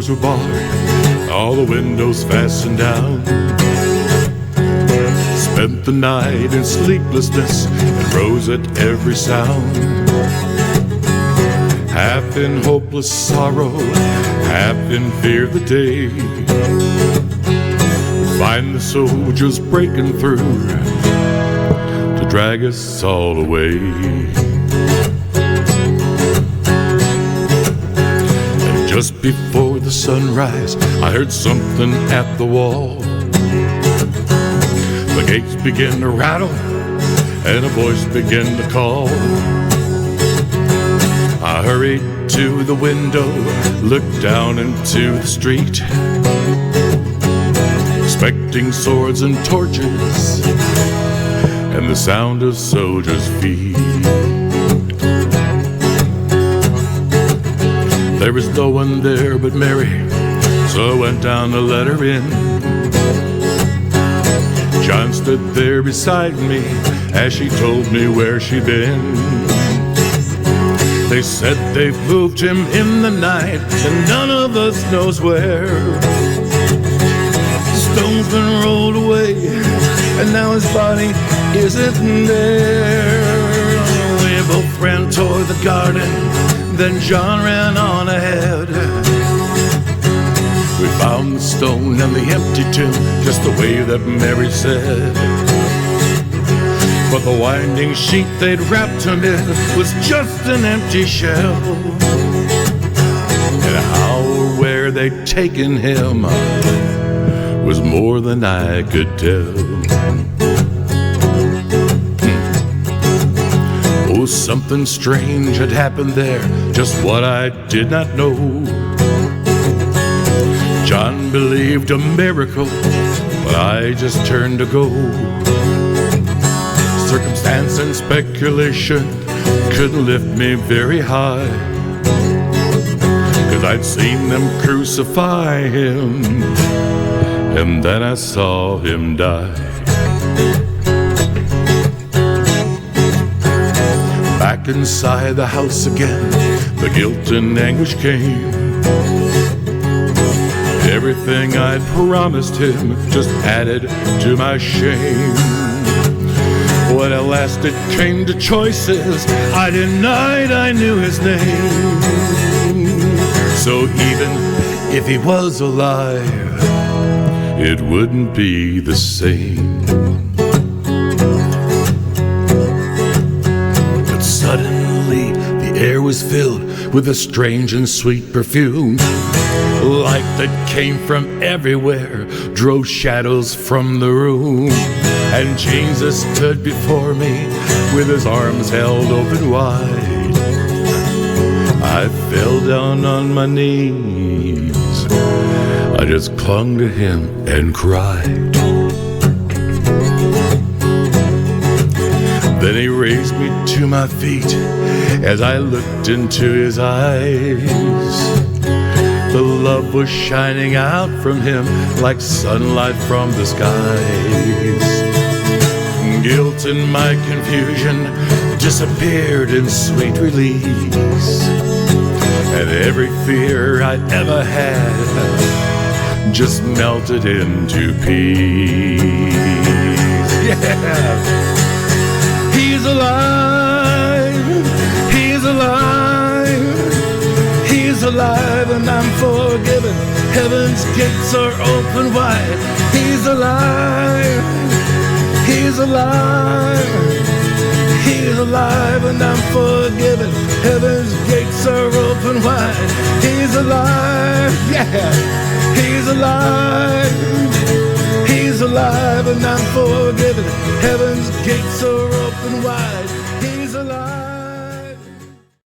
doors were barred, all the windows fastened down. Spent the night in sleeplessness and rose at every sound. Half in hopeless sorrow, half in fear the day would find the soldiers breaking through to drag us all away. And just before the sunrise, I heard something at the wall. The gates began to rattle and a voice began to call. I hurried to the window, looked down into the street, expecting swords and torches and the sound of soldiers' feet. There was no one there but Mary, so I went down to let her in. John stood there beside me as she told me where she'd been. They said they've moved him in the night and none of us knows where. The stone's been rolled away and now his body isn't there. We both ran toward the garden, then John ran on ahead. We found the stone and the empty tomb just the way that Mary said. But the winding sheet they'd wrapped him in was just an empty shell. And how or where they'd taken him was more than I could tell. Oh, something strange had happened there, just what I did not know. John believed a miracle, but I just turned to go. Circumstance and speculation couldn't lift me very high, 'cause I'd seen them crucify him, and then I saw him die. Back inside the house again, the guilt and anguish came. Everything I'd promised him just added to my shame. When at last it came to choices, I denied I knew his name. So even if he was alive, it wouldn't be the same. But suddenly the air was filled with a strange and sweet perfume. Light that came from everywhere drove shadows from the room. And Jesus stood before me with his arms held open wide. I fell down on my knees. I just clung to him and cried. Then he raised me to my feet as I looked into his eyes. The love was shining out from him like sunlight from the skies. Guilt and my confusion disappeared in sweet release, and every fear I ever had just melted into peace. Yeah. He's alive, he's alive, he's alive and I'm forgiven. Heaven's gates are open wide. He's alive, he's alive, he's alive and I'm forgiven. Heaven's gates are open wide. He's alive, yeah, he's alive, he's alive and I'm forgiven. Heaven's gates are open wide.